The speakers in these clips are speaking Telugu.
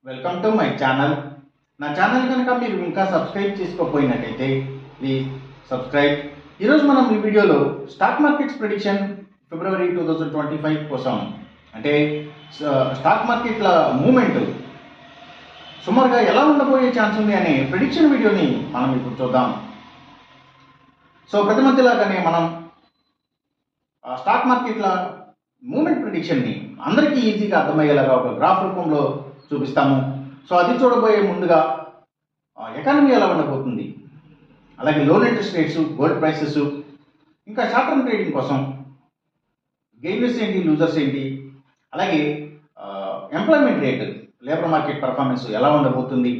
Welcome to my channel. నా ఛానల్ కనుక మీరు ఇంకా సబ్స్క్రైబ్ చేసుకోకపోయినట్టయితే ప్లీజ్ సబ్స్క్రైబ్. ఈరోజు మనం ఈ వీడియోలో స్టాక్ మార్కెట్స్ ప్రిడిక్షన్ ఫిబ్రవరి 2025 కోసం, అంటే స్టాక్ మార్కెట్ల మూమెంట్ సుమారుగా ఎలా ఉండబోయే ఛాన్స్ ఉంది అనే ప్రిడిక్షన్ వీడియోని మనం ఇప్పుడు చూద్దాం. సో ప్రతి మధ్యలాగానే మనం స్టాక్ మార్కెట్ల మూమెంట్ ప్రిడిక్షన్ని అందరికీ ఈజీగా అర్థమయ్యేలాగా ఒక గ్రాఫ్ రూపంలో చూపిస్తాము. సో అది చూడబోయే ముందుగా ఎకానమీ ఎలా ఉండబోతుంది, అలాగే loan interest rates, gold prices, ఇంకా షార్ట్ టర్మ్ ట్రేడింగ్ కోసం గెయినర్స్ ఏంటి, లూజర్స్ ఏంటి, అలాగే employment rate, labour market performance ఎలా ఉండబోతుంది,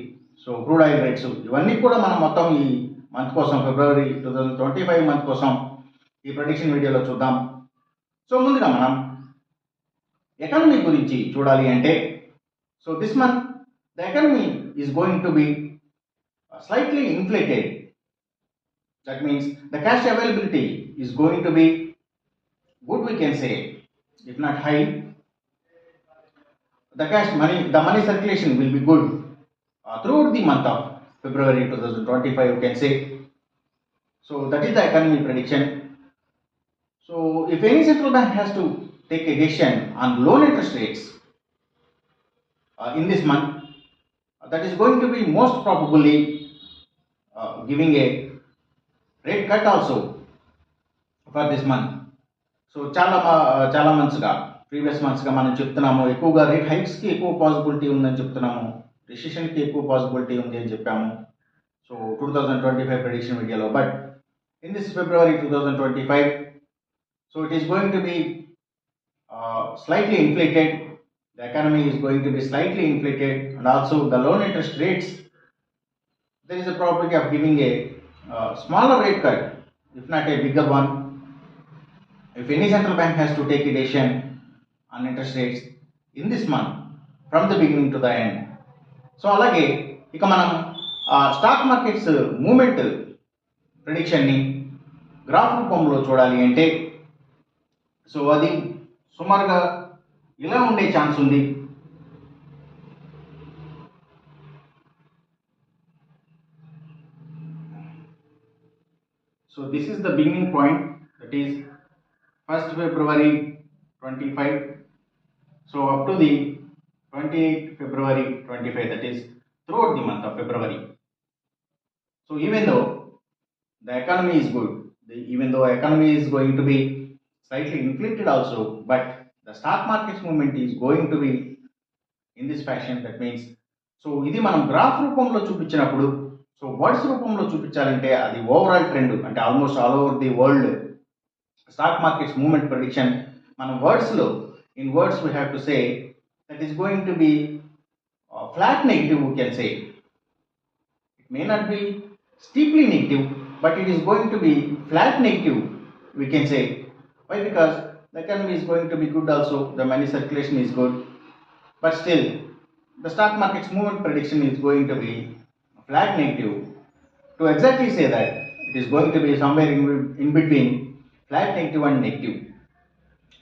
సో క్రూడ్ ఆయిల్ రేట్స్, ఇవన్నీ కూడా మనం మొత్తం ఈ మంత్ కోసం, ఫిబ్రవరి 2025 మంత్ కోసం ఈ ప్రెడిక్షన్ వీడియోలో చూద్దాం. సో ముందుగా మనం ఎకానమీ గురించి చూడాలి అంటే, so this month the economy is going to be slightly inflated. That means the cash availability is going to be good, we can say, if not high. The money circulation will be good throughout the month of February 2025, you can say. So that is the economy prediction. So if any central bank has to take a decision on loan interest rates in this month, that is going to be most probably giving a rate cut also for this month. So చాలా మంత్స్గా, ప్రీవియస్ మంత్స్గా మనం చెప్తున్నాము, ఎక్కువగా రేట్ హైక్స్కి ఎక్కువ పాసిబిలిటీ ఉందని చెప్తున్నాము, రిసెషన్కి ఎక్కువ పాసిబిలిటీ ఉంది అని చెప్పాము. సో 2025 ప్రెడిక్షన్ వీడియోలో. But in this February 2025, so it is going to B slightly inflated. The economy is going to be slightly inflated, and also the loan interest rates, there is a probability of giving a smaller rate cut, if not a bigger one. If any central bank has to take a decision on interest rates in this month, from the beginning to the end. So అలాగే ఇక మనం స్టాక్ మార్కెట్స్ మూమెంట్ ప్రిడిక్షన్ని గ్రాఫ్ రూపంలో చూడాలి అంటే, సో అది సుమారుగా ఇలా ఉండే ఛాన్స్ ఉంది. So this is the beginning point, that is 1st February 25. So up to the 28th February 25, that is throughout the month of February. So even though the economy is good, even though economy is going to be slightly inflated also, but the stock markets movement is going to be in this fashion. That means, so ఇది మనం గ్రాఫ్ రూపంలో చూపించినప్పుడు, సో వర్డ్స్ రూపంలో చూపించాలంటే అది ఓవరాల్ ట్రెండ్, అంటే almost all over the world stock markets moment prediction మనం వర్డ్స్లో, in words we have to say that is going to be flat negative, we can say. It may not be steeply negative, but it is going to be flat negative, we can say. Why? Because the economy is going to be good also, the money circulation is good, but still the stock market's movement prediction is going to be flat negative. To exactly say that, it is going to be somewhere in between flat negative and negative.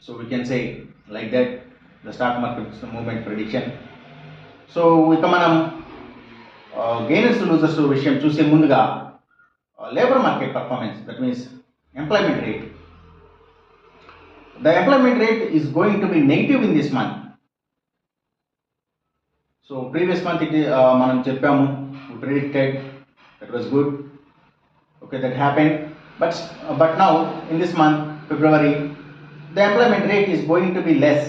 So we can say like that, the stock market's movement prediction. So ఇక మనం గెయినర్స్ లూజర్స్ విషయం చూసే ముందుగా labour market performance, that means employment rate. The employment rate is going to be negative in this month. So previous month మనం చెప్పాము, we predicted, that was good, okay, that happened. But now in this month February, the employment rate is going to be less.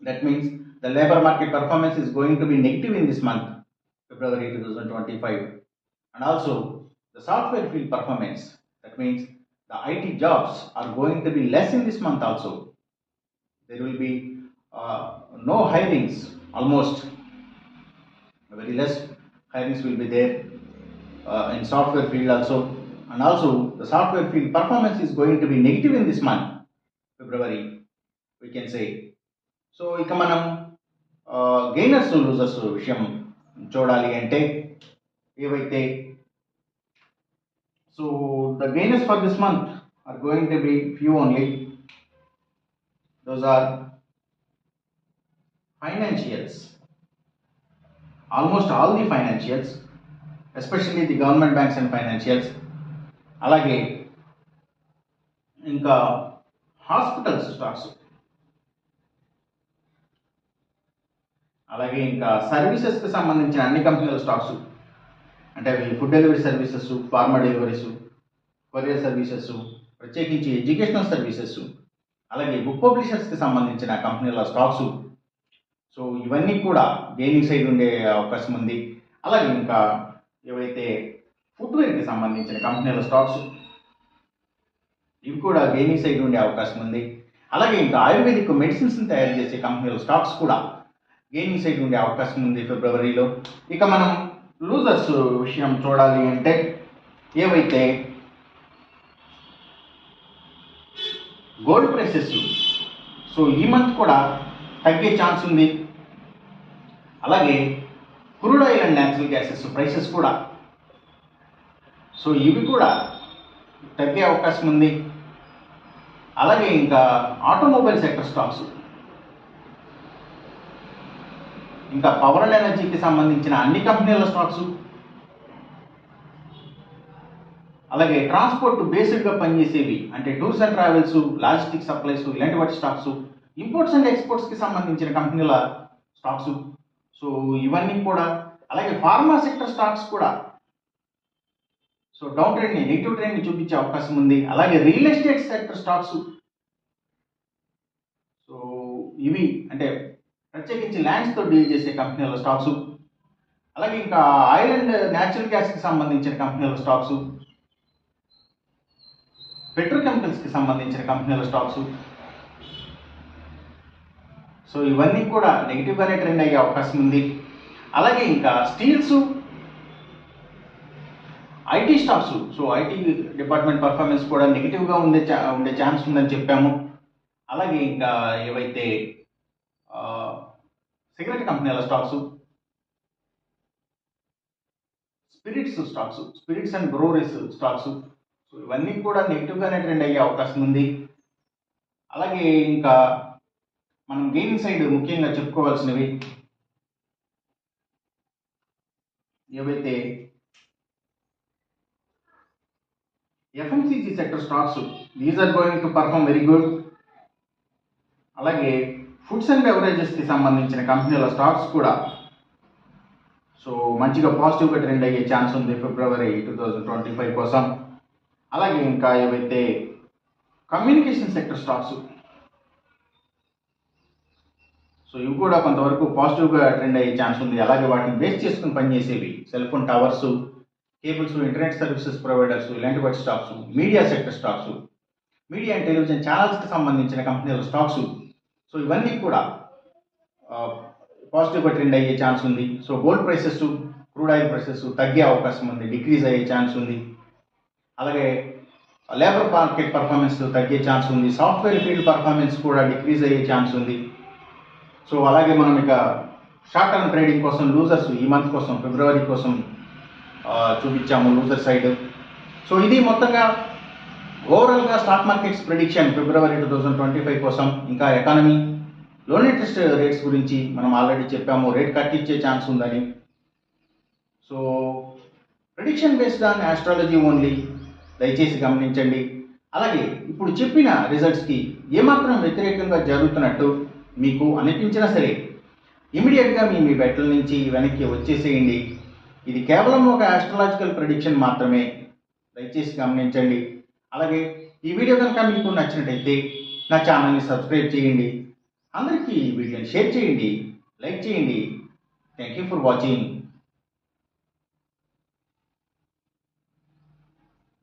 That means the labor market performance is going to be negative in this month February 2025. And also the software field performance, that means the IT jobs are going to be less in this month also. There will be no hirings, almost very less hirings will be there in software field also. And also the software field performance is going to be negative in this month February, we can say. So ఇక మనం గెయినర్స్ లూజర్స్ విషయం చూడాలి అంటే ఏవైతే, so the gainers for this month are going to be few only. Those are financials. Almost all the financials, especially the government banks and financials, అలాగే ఇంకా హాస్పిటల్స్ స్టాక్స్, అలాగే ఇంకా సర్వీసెస్కి సంబంధించిన అన్ని కంపెనీల స్టాక్స్, అంటే అవి food delivery services, pharma deliveries, courier services, ప్రత్యేకించి ఎడ్యుకేషనల్ సర్వీసెస్, అలాగే బుక్ పబ్లిషర్స్కి సంబంధించిన కంపెనీల స్టాక్స్. సో ఇవన్నీ కూడా గెయినింగ్ సైడ్ ఉండే అవకాశం ఉంది. అలాగే ఇంకా ఏవైతే ఫుట్వేర్కి సంబంధించిన కంపెనీల స్టాక్స్, ఇవి కూడా గెయినింగ్ సైడ్ ఉండే అవకాశం ఉంది. అలాగే ఇంకా ఆయుర్వేదిక్ మెడిసిన్స్ని తయారు చేసే కంపెనీల స్టాక్స్ కూడా గెయినింగ్ సైడ్ ఉండే అవకాశం ఉంది ఫిబ్రవరిలో. ఇక మనం లూజర్స్ విషయం చూడాలి అంటే ఏవైతే గోల్డ్ ప్రైసెస్, సో ఈ మంత్ కూడా తగ్గే ఛాన్స్ ఉంది. అలాగే crude oil and natural gases prices కూడా, సో ఇవి కూడా తగ్గే అవకాశం ఉంది. అలాగే ఇంకా ఆటోమొబైల్ సెక్టర్ స్టాక్స్, ఇంకా పవర్ అండ్ ఎనర్జీకి సంబంధించిన అన్ని కంపెనీల స్టాక్స్, అలాగే ట్రాన్స్పోర్ట్ బేస్డ్గా పనిచేసేవి అంటే tours and travels, logistic supplies, ఇలాంటి వాటి స్టాక్స్, ఇంపోర్ట్స్ అండ్ ఎక్స్పోర్ట్స్కి సంబంధించిన కంపెనీల స్టాక్స్, సో ఇవన్నీ కూడా. అలాగే ఫార్మా సెక్టర్ స్టాక్స్ కూడా సో డౌన్ ట్రెండ్ని, నెగిటివ్ ట్రెండ్ని చూపించే అవకాశం ఉంది. అలాగే real estate sector stocks, so ఇవి అంటే ప్రత్యేకించి ల్యాండ్స్తో డీల్ చేసే కంపెనీల స్టాక్స్, అలాగే ఇంకా ఆయిల్ అండ్ న్యాచురల్ గ్యాస్కి సంబంధించిన కంపెనీల స్టాక్స్, పెట్రోకెమికల్స్కి సంబంధించిన కంపెనీల స్టాక్స్, సో ఇవన్నీ కూడా నెగిటివ్గానే ట్రెండ్ అయ్యే అవకాశం ఉంది. అలాగే ఇంకా steels, IT stocks, so IT department performance కూడా నెగిటివ్గా ఉండే ఛాన్స్ ఉందని చెప్పాము. అలాగే ఇంకా ఏవైతే సిగరెట్ కంపెనీల stocks, spirits and breweries stocks, so ఇవన్నీ కూడా నెగిటివ్గానే ట్రెండ్ అయ్యే అవకాశం ఉంది. అలాగే ఇంకా మనం గెయినింగ్ సైడ్ ముఖ్యంగా చెప్పుకోవాల్సినవి ఏవైతే FMCG sector stocks, these are going to perform very good. అలాగే ఫుడ్స్ అండ్ బెవరేజెస్కి సంబంధించిన కంపెనీల స్టాక్స్ కూడా సో మంచిగా పాజిటివ్గా ట్రెండ్ అయ్యే ఛాన్స్ ఉంది ఫిబ్రవరి 2025 కోసం. అలాగే ఇంకా ఏవైతే కమ్యూనికేషన్ సెక్టర్ స్టాక్స్, సో ఇవి కూడా కొంతవరకు పాజిటివ్గా ట్రెండ్ అయ్యే ఛాన్స్ ఉంది. అలాగే వాటిని బేస్ చేసుకుని పనిచేసేవి cell phone towers, cables, internet services providers, ఇలాంటి వాటి stocks, media sector stocks, media and television ఛానల్స్కి సంబంధించిన కంపెనీల స్టాక్స్, సో ఇవన్నీ కూడా పాజిటివ్గా ట్రెండ్ అయ్యే ఛాన్స్ ఉంది. So gold prices, crude oil prices తగ్గే అవకాశం ఉంది, డిక్రీజ్ అయ్యే ఛాన్స్ ఉంది. అలాగే లేబర్ మార్కెట్ పర్ఫార్మెన్స్ తగ్గే ఛాన్స్ ఉంది, సాఫ్ట్వేర్ ఫీల్డ్ పర్ఫార్మెన్స్ కూడా డిక్రీజ్ అయ్యే ఛాన్స్ ఉంది. సో అలాగే మనం ఇక షార్ట్ టర్మ్ ట్రేడింగ్ కోసం లూజర్స్ ఈ మంత్ కోసం ఫిబ్రవరి కోసం చూపించాము లూజర్ సైడ్. సో ఇది మొత్తంగా ఓవరాల్గా స్టాక్ మార్కెట్స్ ప్రెడిక్షన్ ఫిబ్రవరి 2025 కోసం. ఇంకా ఎకానమీ, లోన్ ఇంట్రెస్ట్ రేట్స్ గురించి మనం ఆల్రెడీ చెప్పాము, రేట్ కట్ ఇచ్చే ఛాన్స్ ఉందని. So prediction based on astrology only, దయచేసి గమనించండి. అలాగే ఇప్పుడు చెప్పిన రిజల్ట్స్కి ఏమాత్రం వ్యతిరేకంగా జరుగుతున్నట్టు మీకు అనిపించినా సరే ఇమీడియట్గా మీ బెట్ల నుంచి వెనక్కి వచ్చేసేయండి. ఇది కేవలం ఒక ఆస్ట్రాలజికల్ ప్రెడిక్షన్ మాత్రమే, దయచేసి గమనించండి. అలాగే ఈ వీడియో కనుక మీకు నచ్చినట్టయితే నా ఛానల్ని సబ్స్క్రైబ్ చేయండి, అందరికీ ఈ వీడియోని షేర్ చేయండి, లైక్ చేయండి. Thank you for watching.